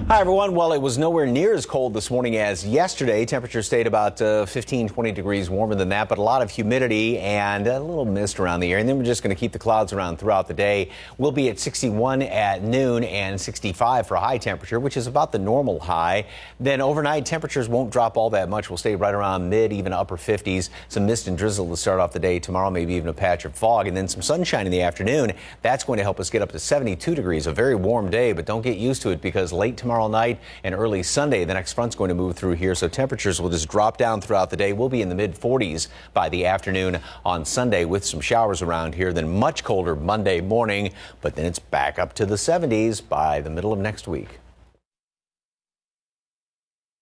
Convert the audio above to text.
Hi, everyone. Well, it was nowhere near as cold this morning as yesterday. Temperatures stayed about 15, 20 degrees warmer than that, but a lot of humidity and a little mist around the air. And then we're just going to keep the clouds around throughout the day. We'll be at 61 at noon and 65 for a high temperature, which is about the normal high. Then overnight, temperatures won't drop all that much. We'll stay right around mid, even upper 50s. Some mist and drizzle to start off the day tomorrow, maybe even a patch of fog, and then some sunshine in the afternoon. That's going to help us get up to 72 degrees. A very warm day, but don't get used to it because late tomorrow night and early Sunday, the next front's going to move through here, so temperatures will just drop down throughout the day. We'll be in the mid-40s by the afternoon on Sunday with some showers around here, then much colder Monday morning, but then it's back up to the 70s by the middle of next week.